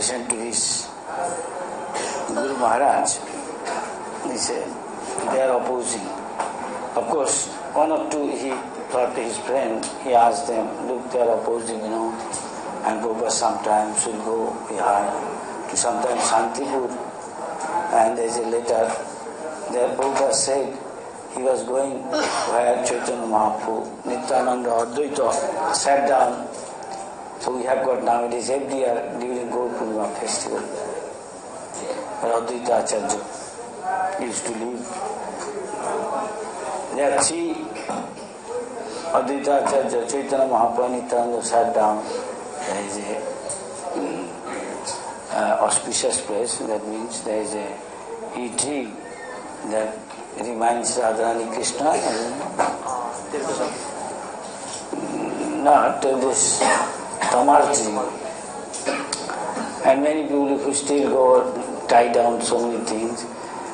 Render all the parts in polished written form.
presentation to his Guru Maharaj. He said, they are opposing. Of course, one or two, he thought to his friend, he asked them, look, they are opposing, and Prabhupada sometimes will go Bihar to sometimes Shantipur. And there is a letter there Prabhupada said he was going where Chaitanya Mahaprabhu, Nityananda, Advaita sat down. So we have got nowadays every year during Gaur Purnima festival, where Advaita Acharya used to live. There are three Advaita Acharya, Chaitanya Mahaprabhu, Nityananda sat down. There is a auspicious place, that means there is a tree that reminds Radharani Krishna. Not this Tamar tree. And many people who still go tie down so many things,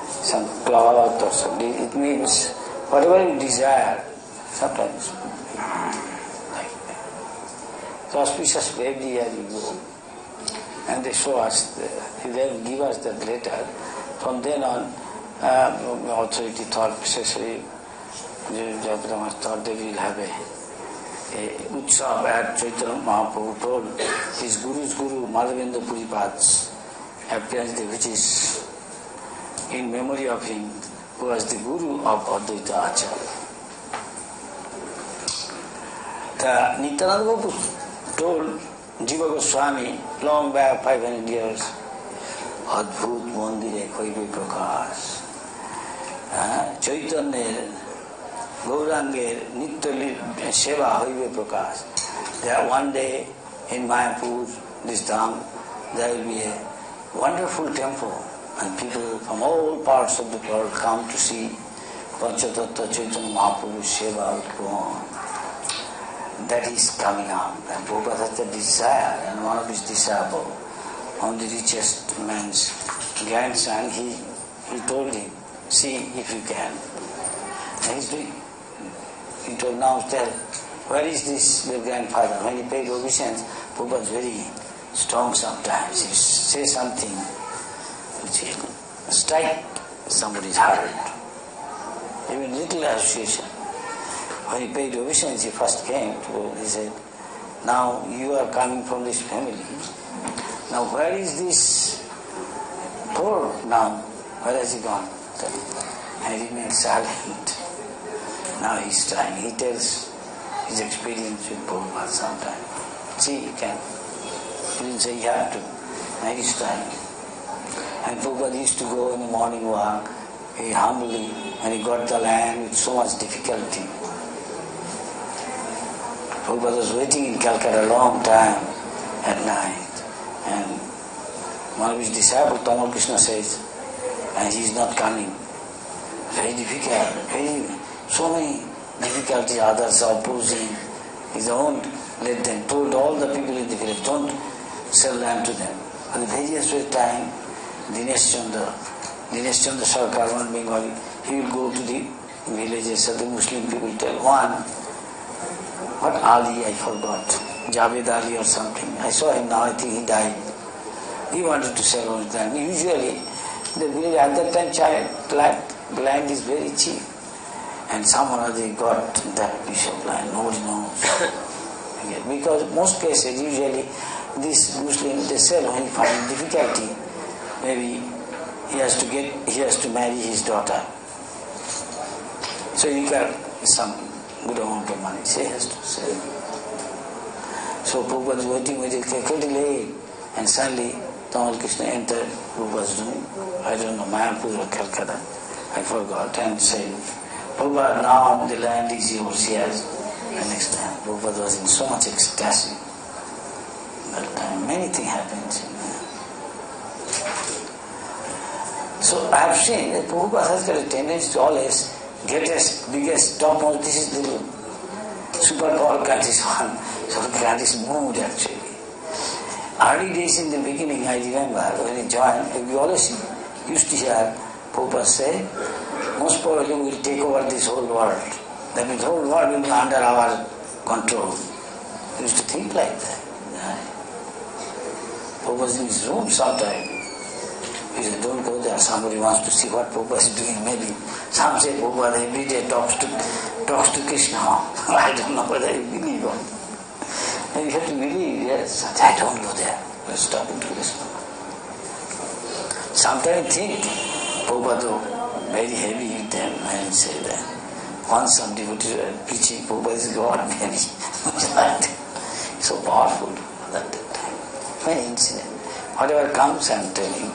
some cloth or something, it means whatever you desire, sometimes like that. So auspicious every year you go. And they show us, they give us that letter. From then on, authority thought, especially Jayaprama thought they will have a utsav at Chaitanya Mahaprabhu told his Guru's Guru, Madhavendra Puripad's appearance day, which is in memory of him, who was the Guru of Advaita Acharya. The Nityananda Prabhu told Subhag Swami long back, 500 years, Adbhut Mandire Koibe Prakash. Chaitanya Gaurangir Nitya Seva Hoibe Prakash. There one day in Mayapur, this Dham, there will be a wonderful temple, and people from all parts of the world come to see Panchatattva Chaitanya Mahaprabhu's Seva will go on. That is coming up. And Prabhupada has a desire, and one of his disciples, one of the richest man's grandson, he told him, see if you can. And he's doing. He told, now tell, where is this your grandfather? When he paid obeisance, Prabhupada is very strong sometimes. He says something which will strike somebody's heart. Even little association. When he paid obeisance, he first came to, he said, now you are coming from this family. Now where is this poor now? Where has he gone? And he remained silent. Now he is trying. He tells his experience with Prabhupada sometime. See, you can. He didn't say you have to. And he is trying. And Prabhupada used to go in the morning walk, very humbly, and he got the land with so much difficulty. Prabhupada was waiting in Calcutta a long time at night. And one of his disciples, Tamal Krishna, says, and he is not coming. Very difficult, so many difficulties, others are opposing. He don't let them, told all the people in the village, don't sell land to them. For the various time, Dinesh Chandra Sarkar, one Bengali, he will go to the villages of the Muslim people, tell one, what Ali, I forgot, Javed Ali or something. I saw him now, I think he died. He wanted to sell all the time. Usually, the village at that time, land is very cheap. And someone or they got that piece of land, nobody knows. Because most cases, usually, this Muslim, they sell when he finds difficulty. Maybe he has to marry his daughter. So he got some good amount of money, so he has to sell. So Prabhupada was waiting with it, late, and suddenly Tamal Krishna entered, who was doing, I don't know, Mayapur or Calcutta, I forgot, and said, Prabhupada, now the land is yours, yes. And next time, Prabhupada was in so much ecstasy. That time, many things happened. So I have seen that Prabhupada has got a tendency to always greatest, biggest, topmost, this is the superpower country's one. So the country's mood actually. Early days in the beginning, I remember, when I joined, we always used to hear Prabhupada say, most probably we will take over this whole world. That means the whole world will be under our control. We used to think like that. Prabhupada was in his room sometime. He said, don't go there, somebody wants to see what Prabhupada is doing. Maybe some say Prabhupada every day talks to Krishna. I don't know whether you believe or not. And you have to believe, yes. I don't go there. Let's talk to Krishna. Sometimes I think Prabhupada very heavy with them and say that. Once some devotees were preaching, Prabhupada is God, very so powerful at that time. Many incidents. Whatever comes, I am telling.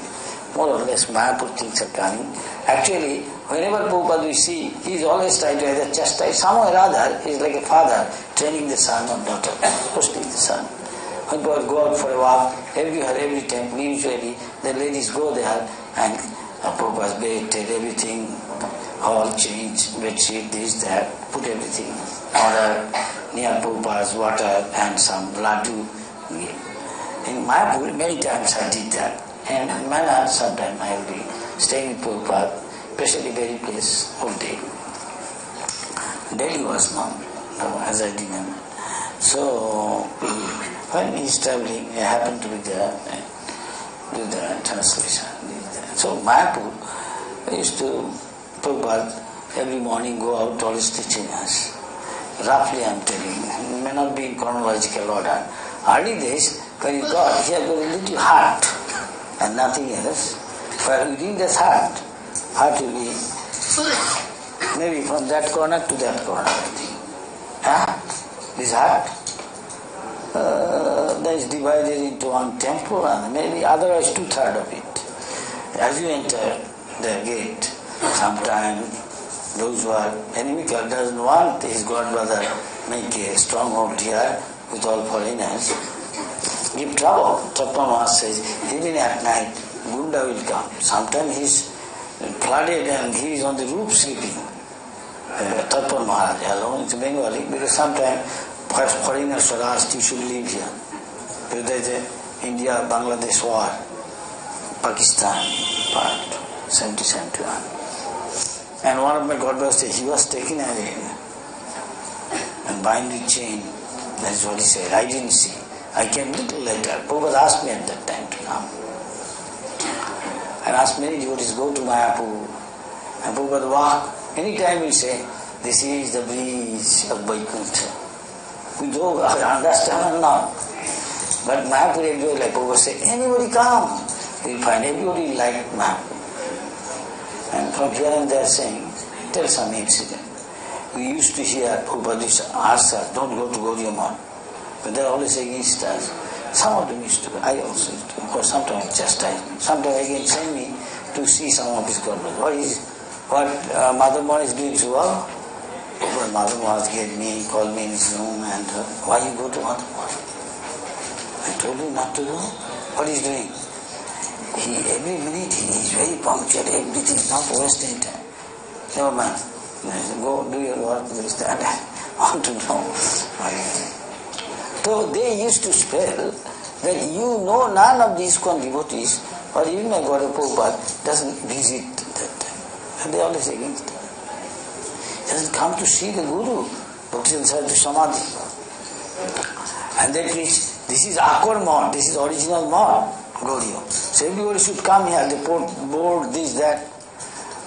More or less, Mayapur things are coming. Actually, whenever Prabhupada we see, he is always trying to either chastise, somehow or other, he is like a father training the son or daughter, mostly the son. When Prabhupada go out for a walk, every temple, usually the ladies go there and Prabhupada's bed, everything, all change, bedsheet, this, that, put everything, order, near Prabhupada's water and some laddu. In Mayapur, many times I did that. And in Mana, sometime I will be staying with Prabhupada, especially very place, whole day. Delhi was not, as I remember. So, when he is traveling, I happened to be there and do the translation. So, Mayapur, I used to, Prabhupada, every morning go out, always teaching us. Roughly I am telling, it may not be in chronological order. Early days, when he got, he had got a little heart and nothing else. But within this heart will be maybe from that corner to that corner, I think. This heart that is divided into one temple and maybe otherwise 2/3 of it. As you enter the gate, sometimes those who are inimical doesn't want his godbrother make a stronghold here with all foreigners. Give trouble. Tattva says, even at night, Gunda will come. Sometimes he is flooded and he is on the roof sleeping. Tattva Maharaj alone, it's Bengali, because sometimes foreigners are asked, you should live here. Because there is a India-Bangladesh war, Pakistan part, 1971. And one of my godbrothers said, he was taken away and bind with chain. That's what he said. I didn't see. I came little later. Prabhupada asked me at that time to come. And asked many devotees, go to Mayapur. And Prabhupada walk. Any time we say, this is the breeze of Vaikuntha. We don't understand or not. But Mayapur, everybody like Prabhupada say, anybody come. You will find everybody like Mayapur. And from here and there saying, tell some incident. We used to hear Prabhupada ask us, don't go to Gaudiya Math. But they are always against us. Some of them used to go. I also used to go. Of course, sometimes chastise me. Sometimes again send me to see some of his godbrothers. What Mother Mohan is doing so well? But Mother Mohan gave me, called me in his room and why you go to Mother Mohan? I told him not to go. What is he doing? Every minute he is very punctual, everything, not wasting time. Never mind. Go do your work, I want to know. So they used to spell that you know none of these devotees or even my God of Prabhupada doesn't visit that time. And they are always against it. He doesn't come to see the Guru, but he inside the Samadhi. And they preach, this is Akor Mott, this is original Mott, Gaudiya. So everybody should come here, they board this, that.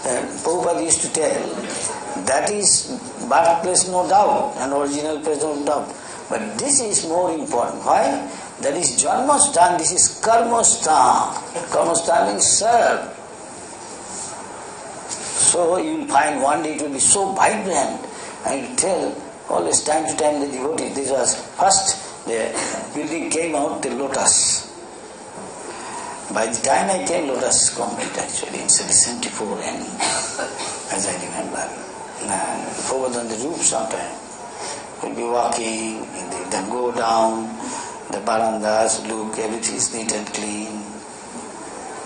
And Prabhupada used to tell, that is birthplace no doubt, and original place no doubt. But this is more important. Why? That is Janmastan, this is Karmastan. Karmastan means serve. So you will find one day it will be so vibrant. And you tell always time to time the devotee, this was first the building came out the lotus. By the time I came, lotus complete actually, in 74 and as I remember. Prabhupada on the roof sometime. We'll be walking, then go down, the barandas, look, everything is neat and clean.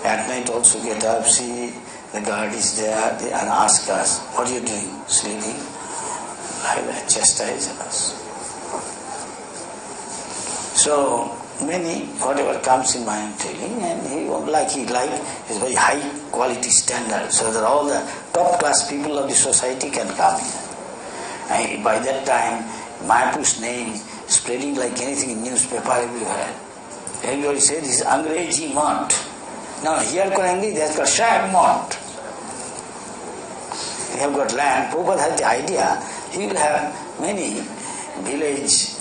At night also get up, see, the guard is there, and ask us, what are you doing? Sleeping? Like that, chastise us. So, many, whatever comes in my telling, and he is very high quality standard, so that all the top class people of the society can come here. And by that time, Mayapur's name spreading like anything in newspaper everywhere. Everybody says this is Angrezi mott. Now here called Angrezi, there is called Shag mott. We have got land. Prabhupada had the idea, he will have many village,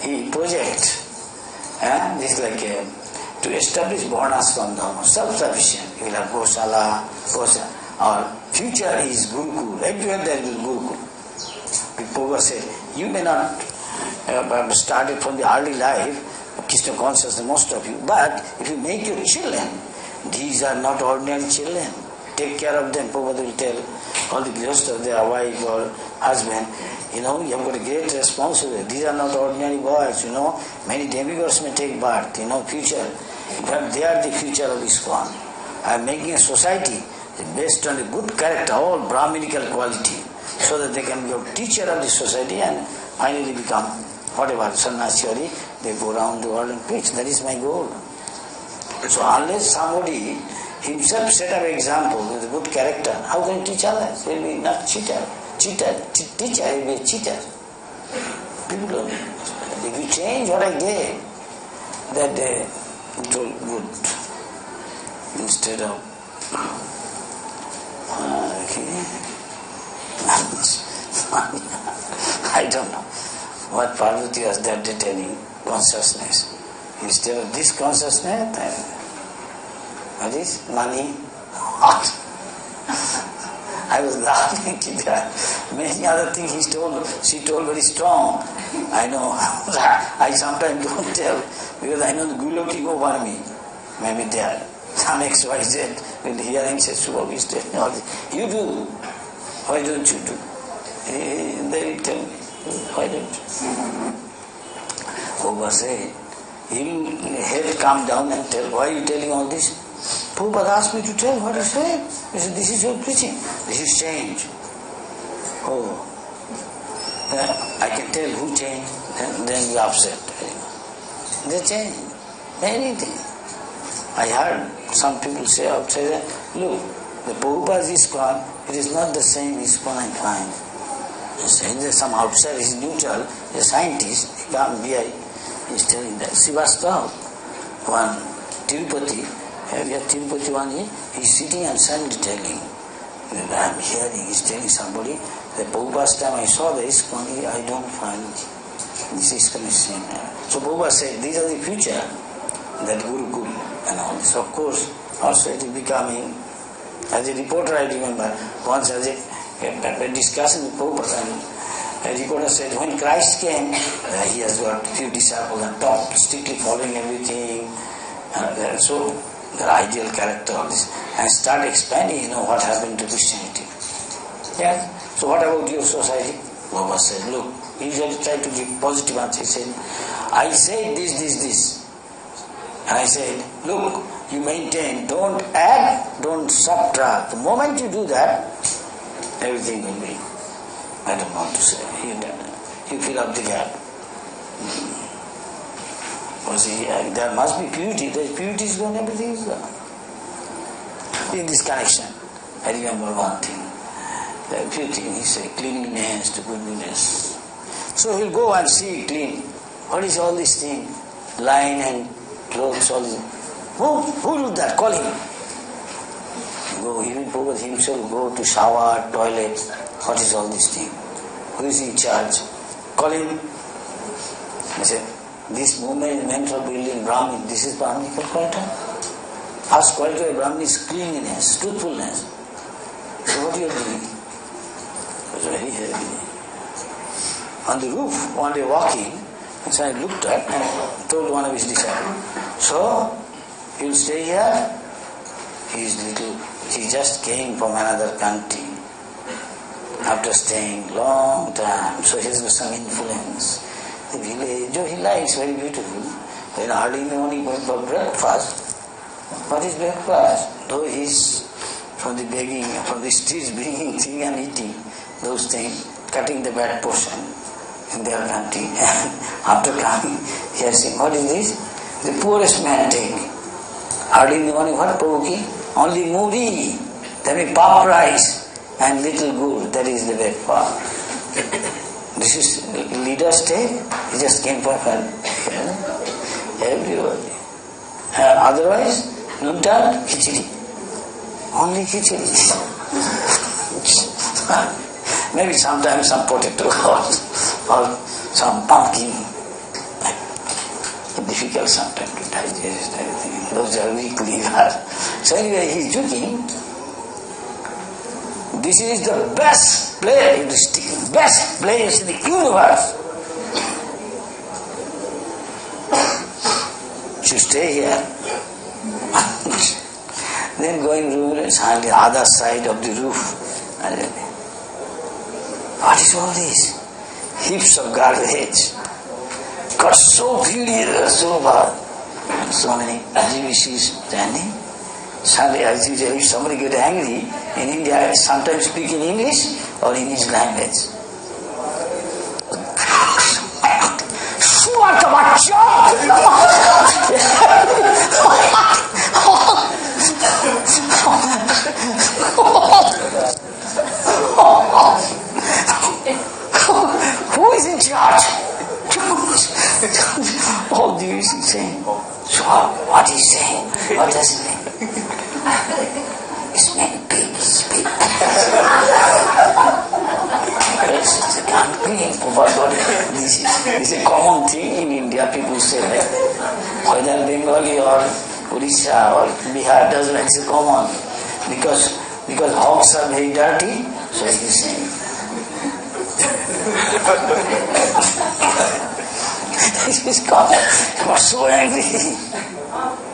he project. This is like to establish Varnashram Dharma, self-sufficient. He will have Gosala, Our future is Gurukul. Everywhere there is Gurukul. Prabhupada said, you may not have started from the early life, Krishna consciousness, most of you, but if you make your children, these are not ordinary children. Take care of them. Prabhupada will tell all the grihasthas, their wife or husband, you have got a great responsibility. These are not ordinary boys, Many demigods may take birth, future. But they are the future of ISKCON. I am making a society based on a good character, all Brahminical quality, so that they can be a teacher of the society and finally become whatever, sannyasi, they go around the world and preach. That is my goal. So unless somebody himself set up an example with a good character, how can he teach others? He will be not teacher, teacher, he will be a cheater. People don't. If you change what I gave, that day it will good. Instead of I don't know what Parvati was that day telling, consciousness. Instead of this consciousness, what is money? What? I was laughing. Many other things she told very strong. I know. I sometimes don't tell because I know the Guru looking over me. Maybe there. Some XYZ will hearing says, Subhag is telling all this. You do. Why don't you do? They will tell me. Why don't you? Prabhupada said, he will head come down and tell, why are you telling all this? Prabhupada asked me to tell what he said. He said, this is your preaching. This is change. Oh. I can tell who changed, then you upset. They change. Anything. I heard some people say outside, look, the Prabhupada's ISKCON, it is not the same ISKCON I find. There's some outside is neutral, a scientist, he can't be, he's telling that. Sivastava, one Tirupati, Tirupati one, he's sitting and suddenly telling, I'm hearing, he's telling somebody, the Prabhupada's time I saw the ISKCON, I don't find this ISKCON is same. So Prabhupada said, these are the future, that Gurukul and all this. Of course, also it is becoming, as a reporter I remember, once as a discussion with Prabhupada, and a reporter said, when Christ came, he has got few disciples and taught, strictly following everything, so the ideal character of this, and start expanding, what happened to Christianity. Yeah. So what about your society? Prabhupada said, look, he usually try to give positive answer. He said, I say this. And I said, look, you maintain, don't add, don't subtract. The moment you do that, everything will be, I don't want to say, you fill up the gap. Because there must be purity. The purity is gone, everything is gone. In this connection, I remember one thing. The purity, he said, cleanliness to goodliness. So he'll go and see clean. What is all this thing? Line and clothes, all this. Who do that? Call him. Go, even Prabhupada himself go to shower, toilet. What is all this thing? Who is in charge? Call him. He said, this movement is meant for building Brahmin. This is Brahminical quality. First quality of Brahmin is cleanliness, truthfulness. So what you are doing? It was very heavy. On the roof, one day walking, so I looked at and told one of his disciples, so, you will stay here? He just came from another country after staying long time, so he has got some influence. The village, he likes, very beautiful. Then early in the morning going for breakfast. What is breakfast? Though he is from the begging, from the streets bringing thing and eating those things, cutting the bad portion in their country. And after coming, he has seen, what is this? The poorest man take. Early in the morning, what Prabhuki? Only muri, that means puff rice and little gur, that is the breakfast. This is leader's take. He just came for fun. everybody. And otherwise, noontime, khichdi. Only khichdi. Maybe sometimes some potato or some pumpkin. Difficult sometimes to digest everything. Those are weekly. So anyway, he's joking. This is the best place in the universe. To stay here. Then going room is on the other side of the roof. What is all this? Heaps of garbage. Got so furious, so bad. So many GBCs standing. Suddenly, as usual, if somebody gets angry, in India, sometimes speak in English or in his language. Who is in charge? All these saying, so what is he saying? What does it mean? It's meant big, it's big. It's unclean. This is a common thing in India. People say that whether Bengali or Odisha or Bihar doesn't, it's common. Because hogs are very dirty, so it's the same. This is common. You are so angry.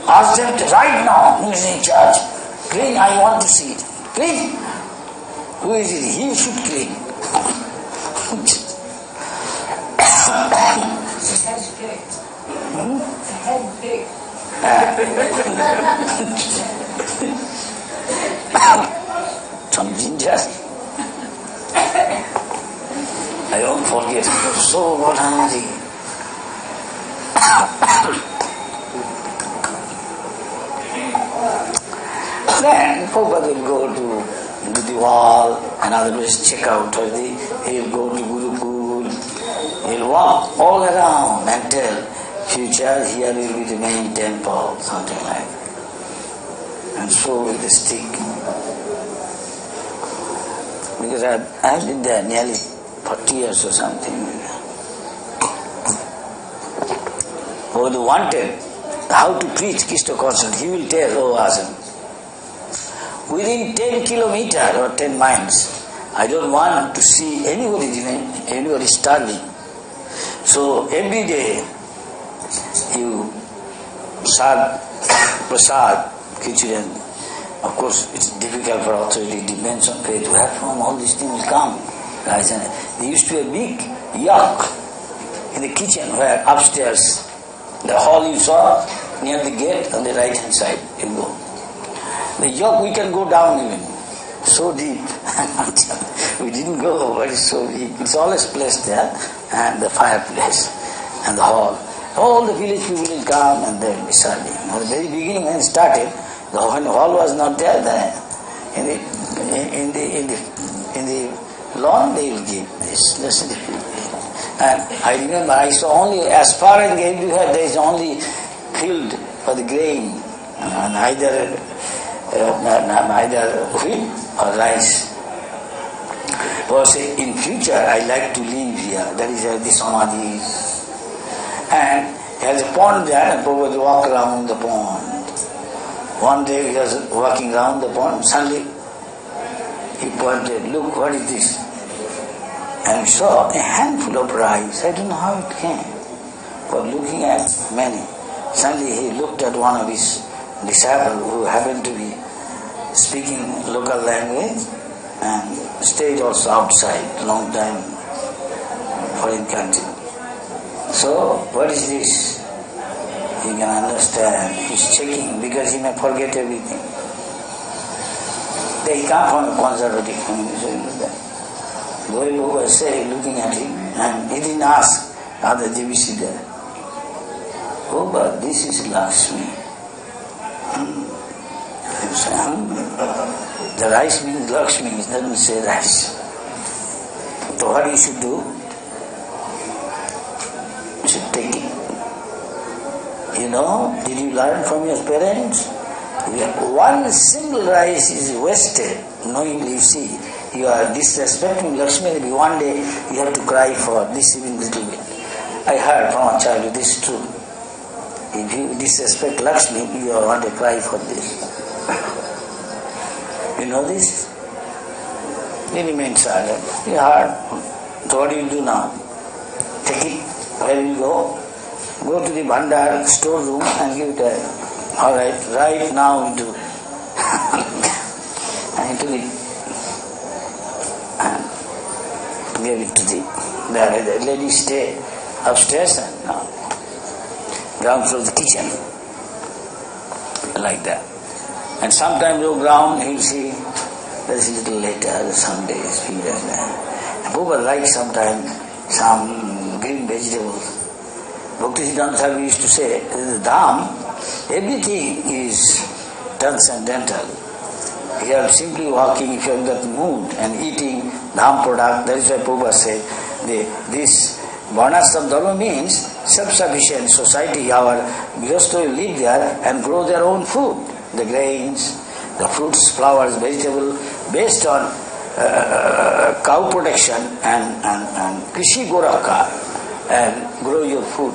Ask them right now who is in charge. Clean, I want to see it. Clean. Who is it? He should clean. Some ginger. I don't forget. So what hungry. Then Prabhupada will go to the wall and otherwise check out, or he'll go to Gurukul, he'll walk all around and tell, future here will be the main temple, something like that. And so with the stick. Because I've been there nearly 40 years or something. Who wanted how to preach Krishna consciousness, he will tell, oh Asan, within 10 kilometers or 10 miles, I don't want to see anybody starving. So every day you serve prasad, khichdi. Of course, it's difficult for authority, it depends on faith. Where from all these things will come? There used to be a big yak in the kitchen where upstairs, the hall you saw near the gate on the right hand side, you go. The yak we can go down even, so deep. We didn't go, but it's so deep. It's always placed there, and the fireplace, and the hall. All the village people will come and they will be serving. At the very beginning when it started, the hall was not there. In the lawn they will give this. And I remember I saw only, as far as everywhere there is only field for the grain, neither wheat or rice. Or say, in future I like to live here. That is the samadhi. And there's a pond there, and Prabhupada would walk around the pond. One day he was walking around the pond, suddenly he pointed, look, what is this? And we saw a handful of rice. I don't know how it came. But looking at many, suddenly he looked at one of his disciples who happened to be speaking local language and stayed also outside long time, foreign country. So, what is this? He can understand. He's checking because he may forget everything. They come from a conservative community. Going over, say, looking at him, and he didn't ask, are the GBC there? Oh, but this is Lakshmi. The rice means Lakshmi, it doesn't say rice. So what you should do? You should take it. You know, did you learn from your parents? One single rice is wasted, knowingly you see. You are disrespecting Lakshmi Devi. One day you have to cry for this even little bit. I heard from a child, this is true. If you disrespect Lakshmi, you want to cry for this. You know this? He remained silent. He heard. So what do you do now? Take it. Where will you go? Go to the Bhandar storeroom and give it a... Alright, right now we do. And he took it and gave it to the lady stay upstairs and ground floor of the kitchen. Like that. And sometimes low ground he'll see there's a little later, some days, few days there. And Prabhupada likes sometimes some green vegetables. Bhaktisiddhanta Thakur used to say, the Dham, everything is transcendental. You are simply walking, if you have that mood and eating Dham product, that is why Prabhupada said, this Varnashram Dharma means self-sufficient society. Our Grihastha will live there and grow their own food. The grains, the fruits, flowers, vegetables, based on cow protection and Krishi Goraka, and grow your food.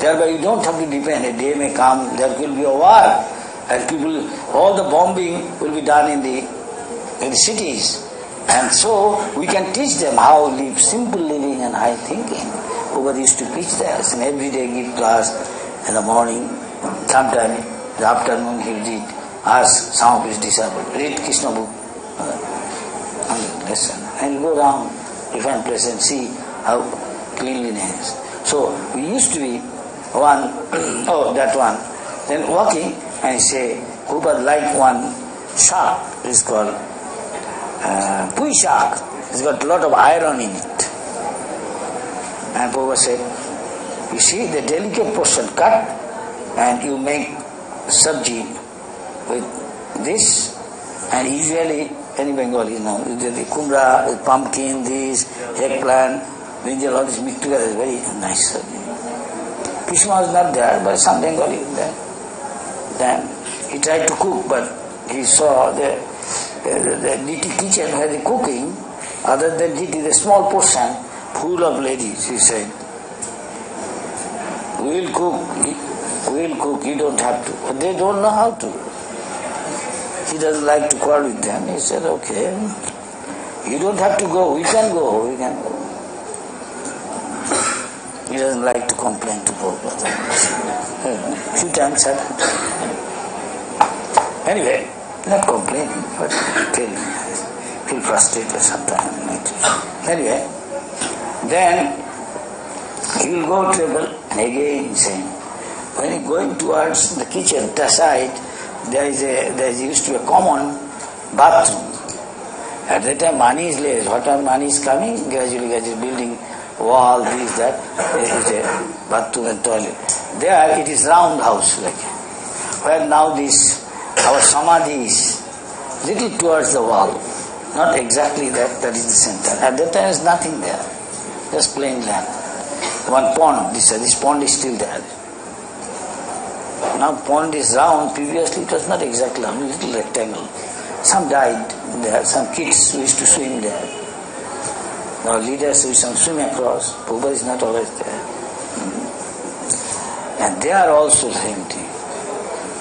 Thereby you don't have to depend. A day may come, there will be a war, and people, all the bombing will be done in the cities. And so we can teach them how to live simple living and high thinking. Prabhupada used to preach that, and every day give class in the morning, sometime in the afternoon he would read, ask some of his disciples, read Krishna book, and listen. And go around different places and see how cleanliness. So we used to be one, that one, then walking and say, Prabhupada like one shark, is called Pui shark. It's got a lot of iron in it. And Prabhupada said, you see the delicate portion cut and you make sabji with this, and usually any Bengali, the kumbra, the pumpkin, this, eggplant, brinjal, all this mixed together is very nice sabji. Krishna was not there, but some Bengali was there. Then he tried to cook, but he saw the little kitchen where the cooking, other than it is a small portion, full of ladies, he said. We'll cook, you don't have to. But they don't know how to. He doesn't like to quarrel with them. He said, okay, you don't have to go, we can go. He doesn't like to complain to Prabhupada. Few times happened. Anyway, not complaining, but feel frustrated sometimes. Anyway, then he will go travel and again saying, when he going towards the kitchen, the side, there used to be a common bathroom. At that time money is less. What time money is coming? Gradually building wall, this, that. There is a bathroom and toilet. There it is round house like. Where now this, our samadhi is little towards the wall. Not exactly that is the center. At that time there is nothing there. Just plain land. One pond, this pond is still there. Now pond is round, previously it was not exactly round, a little rectangle. Some died there, some kids used to swim there. Now leaders used to swim across, Prabhupada is not always there. And they are also the same thing.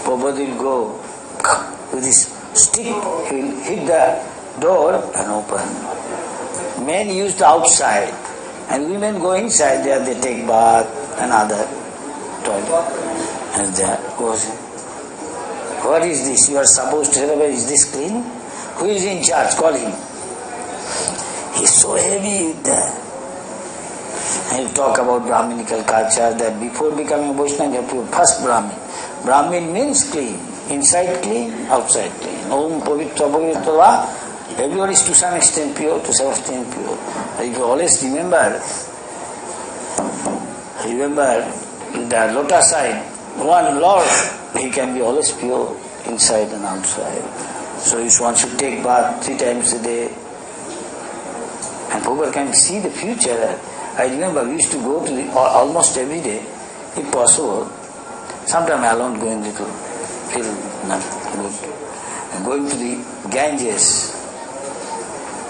Prabhupada will go with his stick, he will hit the door and open. Men use the outside, and women go inside, there they take bath and other toilet. And there goes, what is this? You are supposed to tell me, is this clean? Who is in charge? Call him. He is so heavy with that. And you talk about Brahminical culture, that before becoming a Vaishnava, you have to be first Brahmin. Brahmin means clean. Inside clean, outside clean. Om Pavitra Pavitra. Everybody is to some extent pure, to some extent pure. If you always remember the lotus side, one Lord, he can be always pure inside and outside. So if one should take bath 3 times a day, and Prabhupada can see the future. I remember we used to go to almost every day, if possible, Sometimes alone going little, feel not good. And going to the Ganges.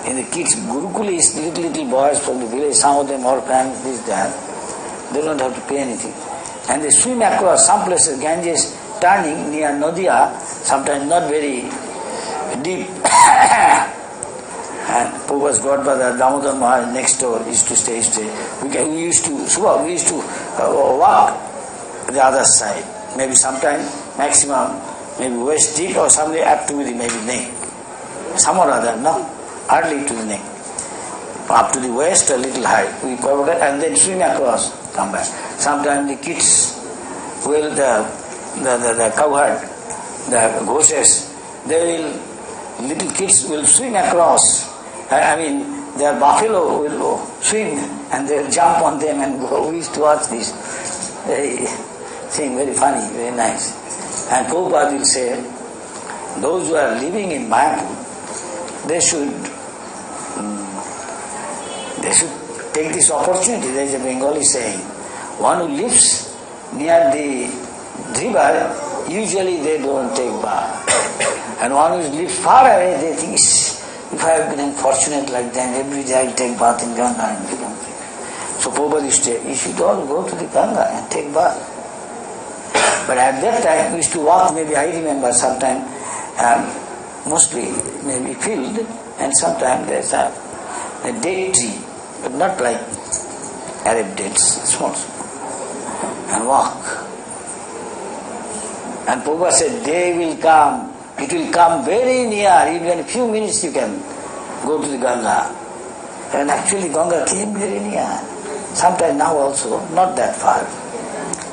In the kids, Gurukulis, little boys from the village, some of them orphans, this, that. They don't have to pay anything. And they swim across some places, Ganges, turning near Nadia, sometimes not very deep. And Prabhupada's godfather, Damodar Maharaj, next door, used to stay. We used to walk the other side. Maybe sometime, maximum, maybe waist deep or somewhere up to the maybe neck. Some or other, no, hardly to the neck. Up to the waist, a little high. We cover it and then swim across, come back. Sometimes the kids will, the cowherd, the horses, little kids will swim across. Their buffalo will swim and they'll jump on them and go. We used to watch this. Very funny, very nice. And Prabhupada will say, those who are living in Mayapur, they should take this opportunity. There is a Bengali saying, one who lives near the river, usually they don't take bath. And one who lives far away, they think, if I have been unfortunate like them, every day I take bath in Ganga and become free. So Prabhupada used to say, you should all go to the Ganga and take bath. But at that time, we used to walk, maybe I remember sometime, mostly maybe field, and sometimes there's a date tree, but not like Arab dates, small, and walk. And Prabhupada said, day will come, it will come very near, even a few minutes you can go to the Ganga. And actually Ganga came very near. Sometimes now also, not that far.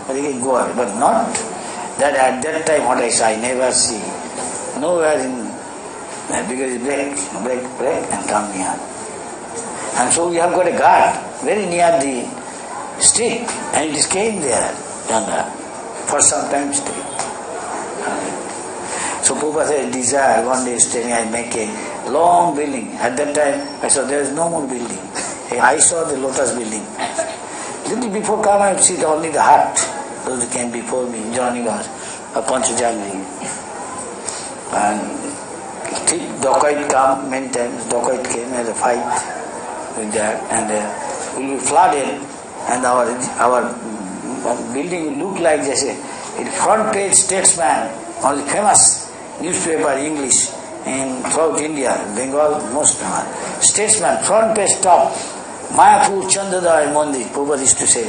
But you can go away. But not that at that time what I saw, I never see. Nowhere in, because it break and come near. And so we have got a guard very near the street and it came there, Ganga, for some time stay. So Prabhupada said, desire, one day staying, I make a long building. At that time, I saw there is no more building. I saw the lotus building. Little before come, I would see only the hut. Those who came before me, Johnny was a Panchajagri. And thick dacoit come many times. Dacoit came as a fight with that. And we were flooded. And our building looked like this. A front page statesman, on the famous newspaper English in throughout India, Bengal, most statesman, front page top, Mayapur Chandradaya Mandir, Prabhupada used to say,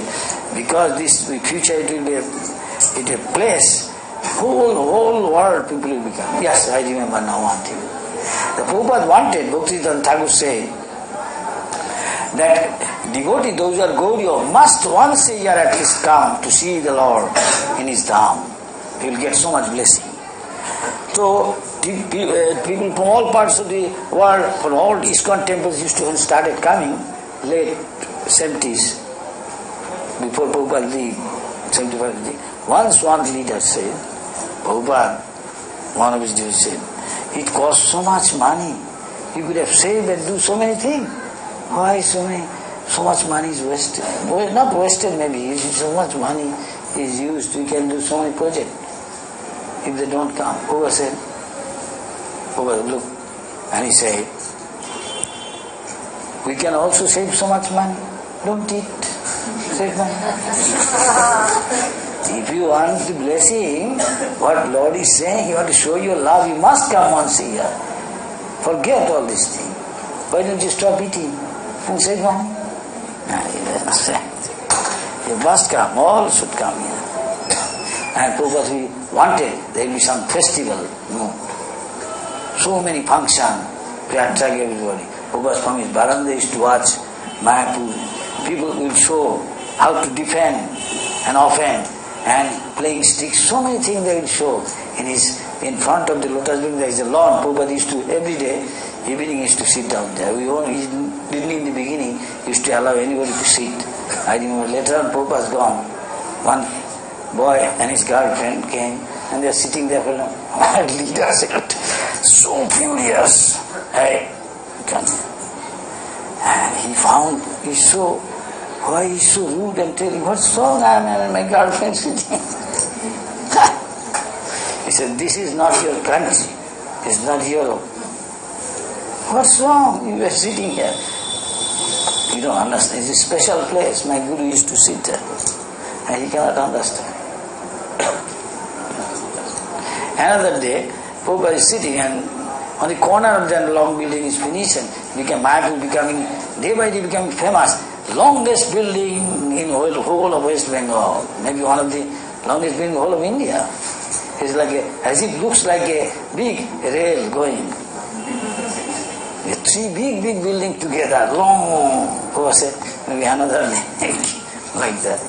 because this future it will be a place, whole world people will become. Yes, I remember now one thing. The Prabhupada wanted, Bhaktivedanta Thakur said, that devotee, those who are Gaudiya, must once a year at least come to see the Lord in his dham. He will get so much blessing. So people from all parts of the world, from all ISKCON temples used to have started coming late 70s, before Prabhupada leave, 75. Once one leader said, Prabhupada, one of his devotees said, it costs so much money. You could have saved and do so many things. Why so much money is wasted? Well, not wasted maybe, so much money is used, we can do so many projects. If they don't come, Prabhupada said, Prabhupada look, and he said, we can also save so much money. Don't eat, save money. If you want the blessing, what Lord is saying, you want to show your love, you must come once a year. Forget all this thing. Why don't you stop eating and save money? You must come, all should come here. And Prabhupada, we wanted there will be some festival. So many functions to attract everybody. Prabhupada from his Baranda used to watch Mayapur. People will show how to defend and offend and playing sticks. So many things they will show. In front of the lotus building there is a lawn. Prabhupada used to, every day, evening he used to sit down there. He didn't in the beginning used to allow anybody to sit. I remember later on Prabhupada's gone. One boy and his girlfriend came and they are sitting there for a leader said, so furious. Hey, come. And he found, why he's so rude and telling, what's wrong? I am and my girlfriend sitting. He said, this is not your country. It's not Europe. What's wrong? You were sitting here. You don't understand. It's a special place. My Guru used to sit there. And he cannot understand. Another day, Prabhupada is sitting and on the corner of that long building is finished and Mahaprabhu becoming, day by day becoming famous. Longest building in whole of West Bengal. Maybe one of the longest building in the whole of India. It's like as it looks like a big rail going. The three big buildings together, long, Prabhupada said, maybe another leg, like that.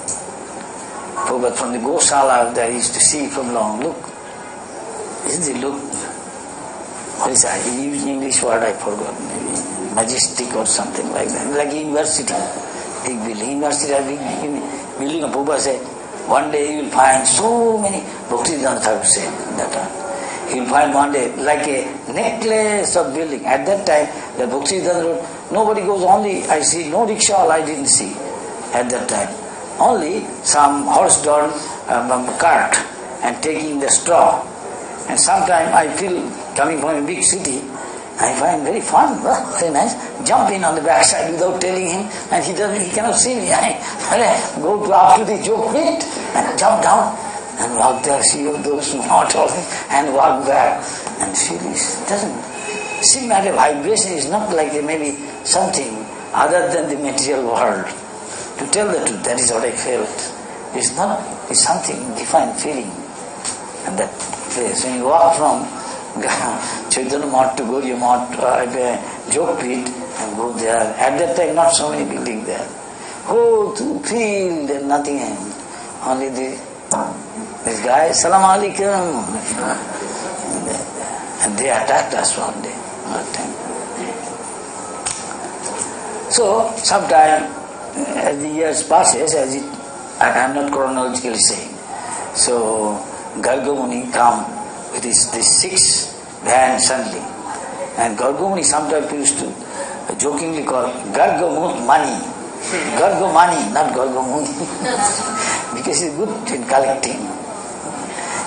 Prabhupada from the Gosala there used to see from long, look. Isn't it look? What is that? He used English word, I forgot, maybe majestic or something like that. Like university, big building. University has big building. Prabhupada said, one day you will find so many, Bhaktivedanta Thakur said that one. You will find one day like a necklace of building. At that time, the Bhaktivedanta road, nobody goes, only I see, no rickshaw I didn't see at that time. Only some horse-drawn cart and taking the straw. And sometimes I feel, coming from a big city, I find very fun, very nice. Jump in on the backside without telling him, and he cannot see me. I go to after the joke pit and jump down and walk there, see all those not talking, and walk back. And feel it doesn't seem like a vibration. Is not like maybe something other than the material world. To tell the truth, that is what I felt. It's not. It's something divine feeling, and that place. When you walk from Chaitanya Math to Gauriya Math, Joke Pit, and go there. At that time, not so many buildings there. Whole field and nothing. Only this guy, Salam Alaikum. And they attacked us one day. So, sometime as the years passes, I am not chronologically saying. So, Gargamuni come with this 6 van suddenly. And Gargamuni sometimes used to jokingly call Gargamuni. Gargamani, not Gargamuni. Because he's good in collecting.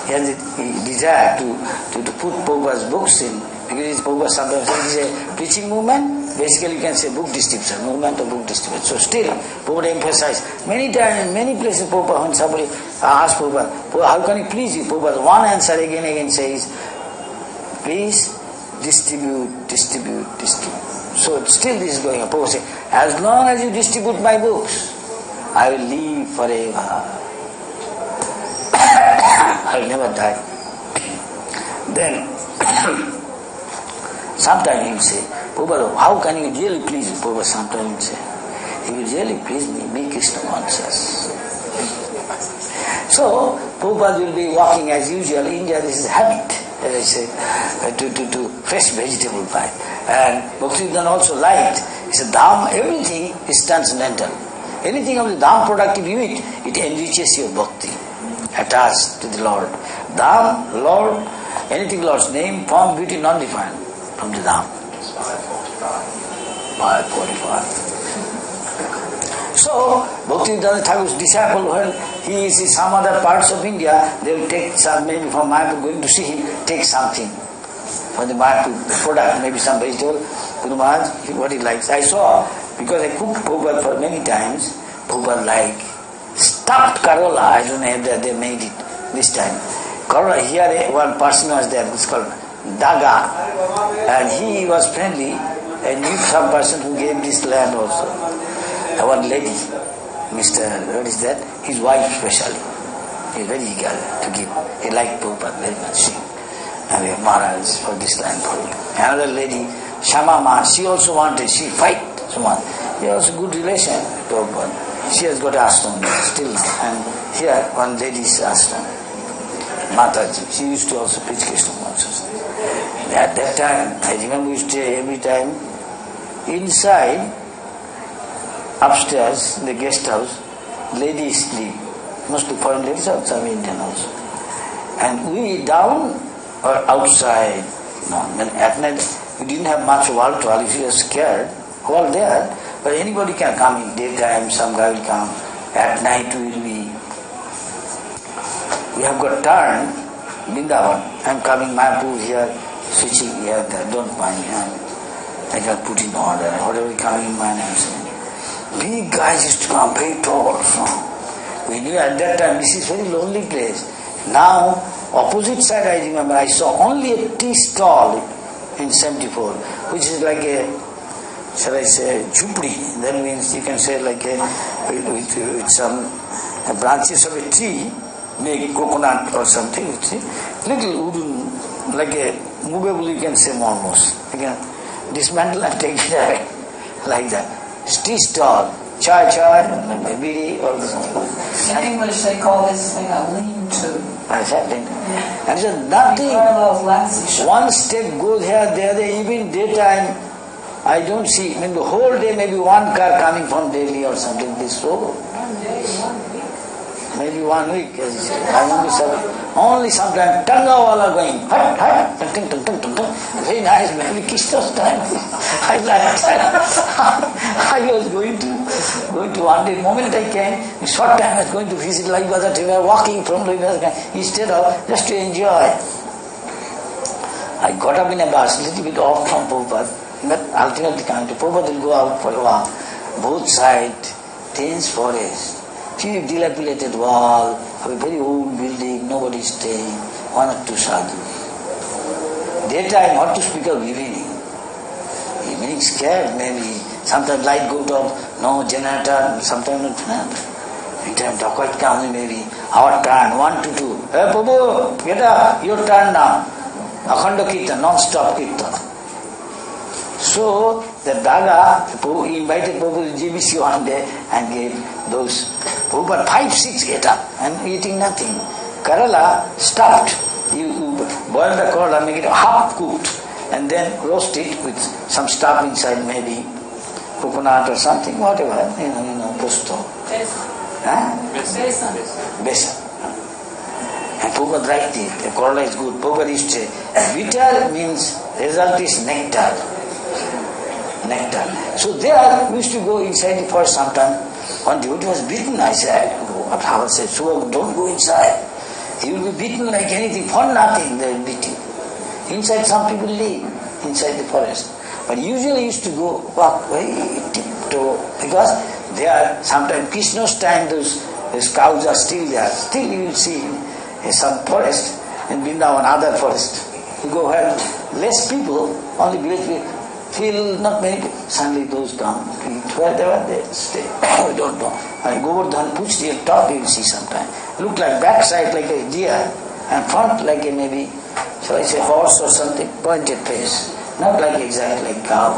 He has a desire to put Prabhupada's books in. Because Prabhupada sometimes says it is a preaching movement. Basically you can say book distribution, movement of book distribution. So still, Prabhupada emphasized. Many times, in many places, Prabhupada, when somebody asks Prabhupada, how can he please you? Prabhupada, one answer again says, please distribute. So still this is going on. Prabhupada says, as long as you distribute my books, I will live forever. I will never die. Then, sometimes he will say, Prabhupada, how can you really please me? Prabhupada sometimes he will say, he will really please me, be Krishna conscious. So, Prabhupada will be walking as usual. In India, this is habit, as I said, to fresh vegetable pie. And Bhaktivedanta also liked. He said, Dham, everything is transcendental. Anything of the Dham product, if you eat, it enriches your bhakti, attached to the Lord. Dham, Lord, anything Lord's name, form, beauty, non-defined from the Dham. So, Bhaktivedanta Thakur's disciple, when he is in some other parts of India, they will take some, maybe from Mayapur going to see him, take something from the Mayapur product, maybe some vegetable. Guru Maharaj, what he likes. I saw, because I cooked Prabhupada for many times, Prabhupada like stuffed Karola, I don't know if they made it this time. Karola, here one person was there, it's called Daga, and he was friendly and knew some person who gave this land also. One lady, Mr. What is that? His wife especially. He is very eager to give. He liked Prabhupada very much. And we have Maharaj for this land for you. Another lady, Shama Ma, she also wanted, she fight someone. He has a good relation with Prabhupada. She has got ashram still now. And here one lady's ashram, Mataji. She used to also preach Krishna consciousness. At that time, I remember we used to every time inside, upstairs, in the guest house, ladies sleep. Mostly foreign ladies or some Indian also. And we down or outside. No, at night we didn't have much wall to wall. If you were scared, wall there, but anybody can come in daytime, some guy will come. At night we have got turned Vrindavan. I'm coming, Mayapur here, switching here, there, don't mind me. I can put in order, whatever coming in mind, I'm saying. Big guys used to come, very tall. We knew at that time, this is very lonely place. Now, opposite side I remember, I saw only a tea stall in 74, which is like a, shall I say, jhupdi. That means you can say like a, with some branches of a tree, make coconut or something, little wooden, like a movable, you can say almost. You can dismantle and take it away, like that. Tea stall, chai, bidi, all this. In English they call this thing a lean-to. Exactly. And so nothing, one step goes here, the other, even daytime, I don't see, maybe the whole day, maybe one car coming from Delhi or something, this road. 1 day, 1 week. Maybe 1 week, as you say. Only sometimes Tangawala going, hut, tung, very nice, maybe Krishna's time. I like that. I was going to one day, moment I came, in short time I was going to visit Lai Bazar, we were walking from Lai Bazar, instead of just to enjoy. I got up in a bus, little bit off from Prabhupada, but ultimately coming to Prabhupada will go out for a walk. Both sides, dense forest. Dilapidated wall, of a very old building, nobody staying, 1 or 2 sadhu. Daytime, what to speak of evening? Evening scared maybe, sometimes light goes off, no generator, sometimes no generator. Anytime dacoit comes maybe, our turn, 1 to 2. Hey Prabhu, get up, your turn now. Akhanda Kirtan, non-stop Kirtan. So, the Daga, he invited Prabhu to GBC one day and gave those, Prabhupada 5, 6 get up and eating nothing. Kerala stuffed. You boil the Kerala, make it half cooked and then roast it with some stuff inside, maybe coconut or something, whatever, pusto. Besan. Besan. And Prabhupada liked it. The Kerala is good. Prabhupada used to say, bitter means result is nectar. So there we used to go inside the forest sometime. One devotee was beaten. I said, Prabhupada said, Subhag, don't go inside. He will be beaten like anything, for nothing they will beat him. Inside some people live, inside the forest. But usually used to go walk very tiptoe, because there sometimes Krishna's time those cows are still there. Still you will see some forest in Vrindavan, other forest. You go where less people, only village people. Feel not many people. Suddenly those come, where they were, they stay. We don't know. And Govardhan puts the top, you will see sometime. Look like backside like a deer, and front like a maybe, shall I say, horse or something, pointed face. Not like exactly like cow.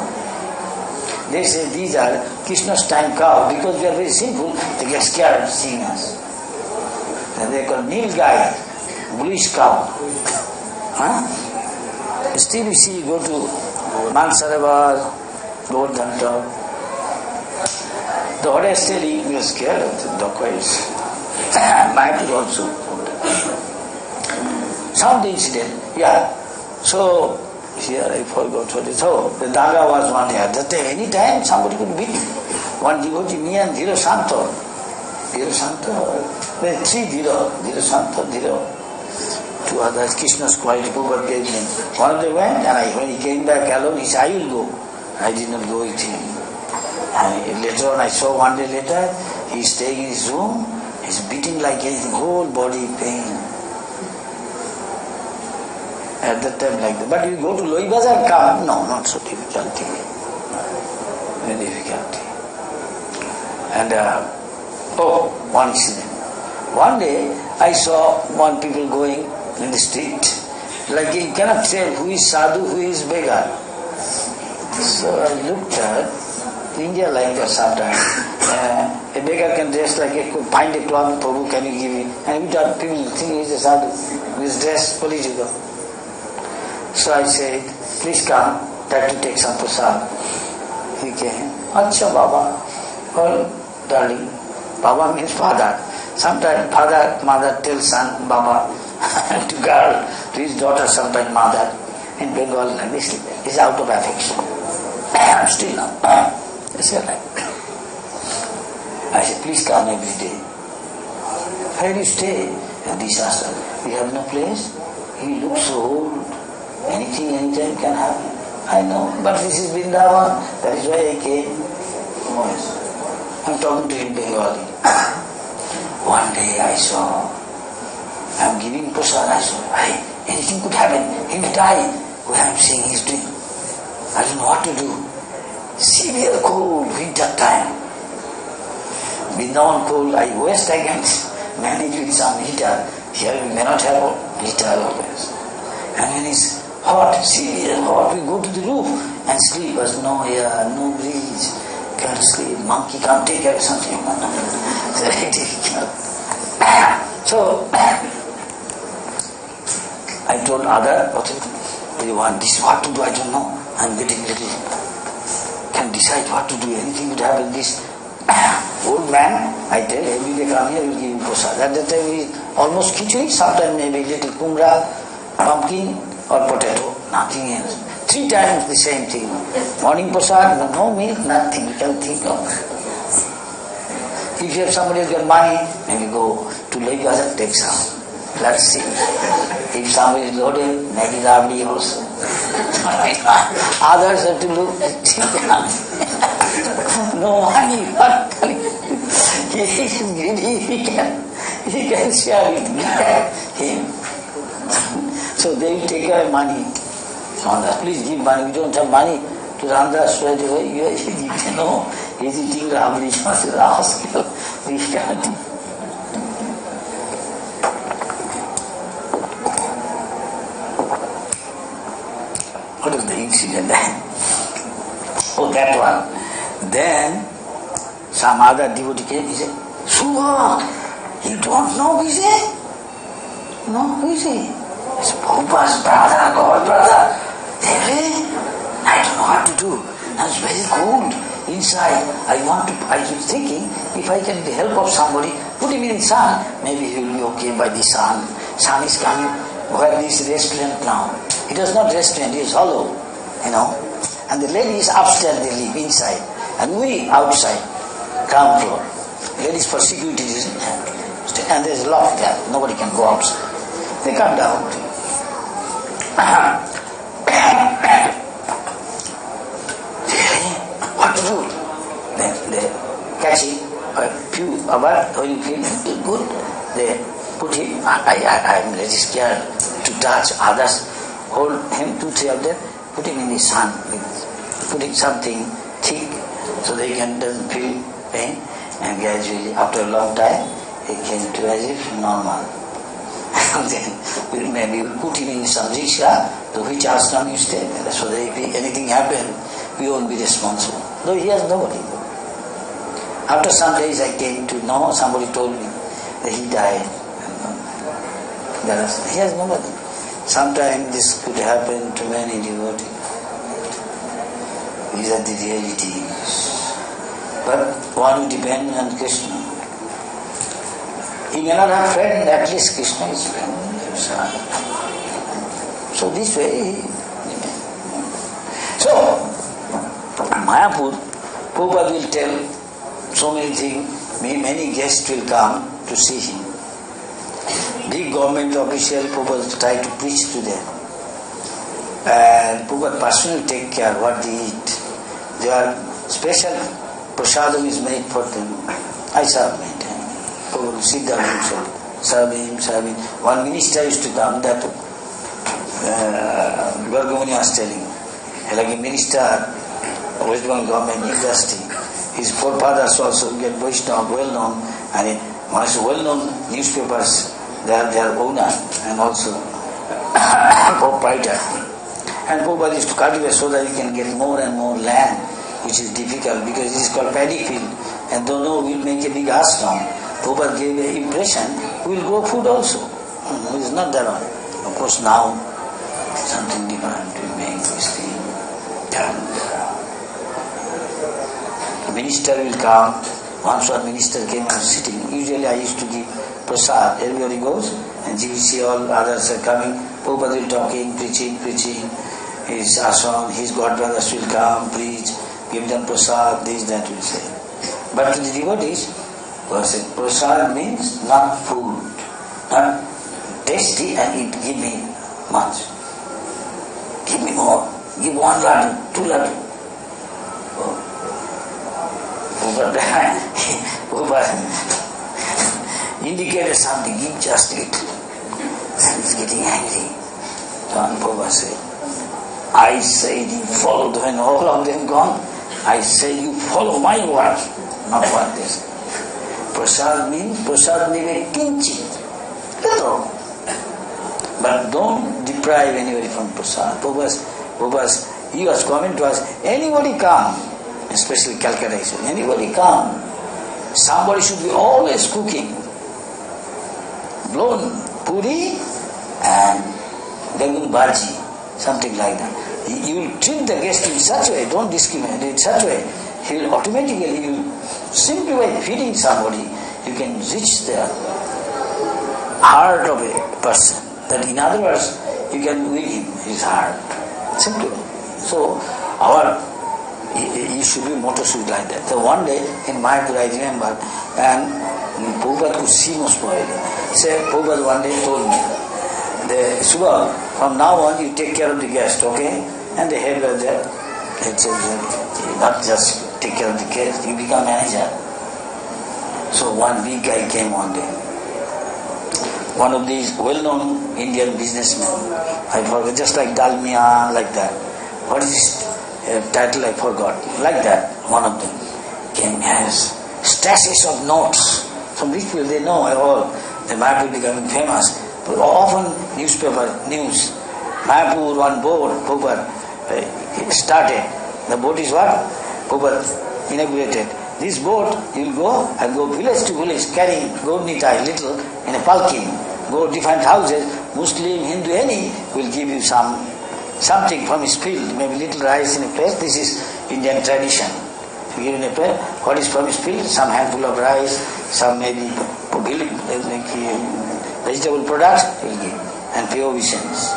They say these are Krishna's time cow, because we are very simple, they get scared of seeing us. And they call Nilgai, bluish cow. Still you see, go to Mansarovar, Govardhan top. The Oda still we are scared of the dacoits. Mayapur also. Some incident, yeah. So, here I forgot what it is. So, the Daga was one here. That day, any time somebody could beat me. One devotee, me and Dhiro Santo. Dhiro Santo, there are 3 Dhiro Santo, Dhiro. 2 others, Krishna's quality, Prabhupada gave him. One of them went, and when he came back alone, he said, I will go. I did not go with him. And later on, I saw one day later, he is staying in his room, he is beating like anything, whole body pain. At that time like that. But you go to Loi Bazar, come. No, not so difficult thing. Very difficult thing. And, one incident. One day, I saw one people going in the street. Like you cannot tell who is sadhu, who is beggar. So I looked at India like that sometimes. A beggar can dress like a could find a cloth, Prabhu, can you give me? And we thought people think he is a sadhu, who is dressed political. So I said, please come, try to take some prasad. He came. Acha Baba. Well, darling, Baba means father. Sometimes father, mother tells son, Baba, to girl, to his daughter, sometimes mother. In Bengal, like this is out of affection. Still not. I said, please come every day. Where do you stay? And this ashram. We have no place. He looks so old. Anything, anytime can happen. I know, but this is Vrindavan. That is why I came. I'm talking to him Bengali. One day I saw, I'm giving prasad, I saw, hey, anything could happen. He will die. What I'm saying he's doing. I don't know what to do. Severe cold, winter time. Vrindavan cold, west I can manage with some heater. Here we may not have heater always. And when it's hot, severe hot, we go to the roof and sleep. But no air, no breeze, can't sleep. Monkey can't take care of something. It's very difficult. So, I told other, what do you want this, what to do, I don't know. I'm getting little, can decide what to do, anything would happen. This old man, I tell, every day come here, will give him prasad. At that time we almost khichdi, sometimes maybe little kumra, pumpkin or potato, nothing else. 3 times the same thing. Morning prasad, no milk, nothing, you can think of. If you have somebody who's got money, maybe go to Lake Bazaar, take some. Let's see. If somebody is loaded, maybe rabdi also. Others have to look, no money, what money? He is greedy, he can share it with him. So they will take away money. Please give money. We don't have money to Ramdas straight away. You know, he's eating rabdi, rascal. We can't eat. What is the incident? Oh, that one. Then some other devotee came, he said, Subhag, you don't know who is he? No, who is he? It's Prabhupada's brother, God brother. Really? I don't know what to do. Now it's very cold inside. I was thinking, if I can get the help of somebody, put him in sun, maybe he will be okay by the sun. Sun is coming. Where is the restaurant now? It was not restaurant, it is hollow, you know. And the ladies upstairs, they live inside. And we outside, ground floor. Ladies for security reason. And there's a loft there, nobody can go outside. They come down. What to do? Then they catch him, when you feel good, they put him, I'm really scared to touch others, hold him, 2-3 of them, put him in the sun, putting something thick so they doesn't feel pain, and gradually after a long time he came to as if normal. And then maybe we'll put him in some rickshaw to which ashram you stay, so that if anything happens, we won't be responsible. Though he has nobody. After some days I came to know, somebody told me that he died. He has nobody. Sometimes this could happen to many devotees. These are the realities. But one who depends on Krishna, he may not have friend, at least Krishna is friend. So this way, so Mayapur, Prabhupada will tell so many things, many guests will come to see him. Big government official, Prabhupada try to preach to them. And Prabhupada personally take care what they eat. Their special prasadam is made for them. I serve made. Prabhupada sit down himself, serve him. One minister used to come, that Gargamuni was telling, like a minister, West Bengal government industry, his forefathers also get Vaishnava, well known, and one is well-known newspapers, they are their owner and also proprietor. And Prabhupada used to cultivate so that he can get more and more land, which is difficult because it is called paddy field. And though no, we'll make a big ashram, Prabhupada gave an impression, we will grow food also. It is not that one. Of course now, something different, we make this thing. The minister will come. Once one minister came and was sitting. Usually I used to give prasad. Everybody goes and GVC, all others are coming. Prabhupada will talking, preaching. His ashram, his godbrothers will come, preach, give them prasad, this, that will say. But to the devotees, prasad means not food, not tasty and it give me much. Give me more. Give 1 laddu, 2 laddu. Prabhupada indicated something, give just it. Then he's getting angry. Then Prabhupada said, I said you followed when all of them gone. I said you follow my word, not what this. Prasad means prasad nive kinchit. Little. But don't deprive anybody from prasad. Prabhupada, he was coming to us, anybody come, especially Calcutta, he said, anybody come. Somebody should be always cooking. Blown puri and begun bhaji, something like that. You will treat the guest in such a way, don't discriminate, in such a way, he will automatically, simply by feeding somebody, you can reach the heart of a person. That in other words, you can win him, his heart. Simply. So, it should be motto should be like that. So one day in Mayapur I remember, and Prabhupada could see most probably. Prabhupada one day told me, Subhag, from now on you take care of the guest, okay? And the head was there. He said, not just take care of the guest, you become manager. So one big guy came one day. One of these well-known Indian businessmen, I forgot, just like Dalmia, like that. What is his title? I forgot. Like that, one of them came, has stashes of notes. Some rich people, they know all. The Mayapur becoming famous. But often newspaper, news. Mayapur, one boat, Prabhupada started. The boat is what? Prabhupada inaugurated. This boat, you will go and go village to village, carrying Gaurnitai, little, in a palki. Go different houses, Muslim, Hindu, any, will give you something from his field, maybe little rice in a place. This is Indian tradition. You give in a place, what is from his field? Some handful of rice, some maybe vegetable products, he will give, and provisions.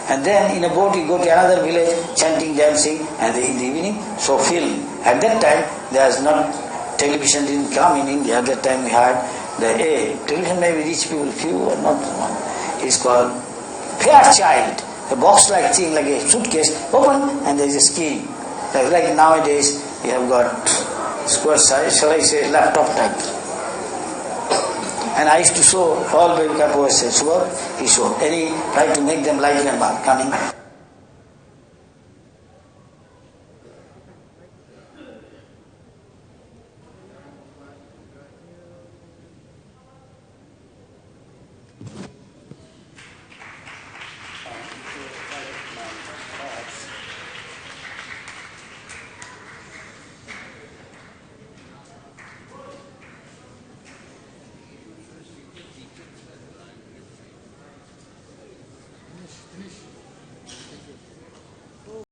And then in a boat you go to another village, chanting, dancing, and in the evening, so film. At that time, there was not, television didn't come in India. At that time we had television, maybe rich people, few or not one. It's called Fairchild. A box-like thing, like a suitcase, open and there is a screen. Like nowadays, you have got square size, shall I say, laptop type. And I used to show, all Baby Kapoor said, Subhag, he showed. And he tried to make them like number coming.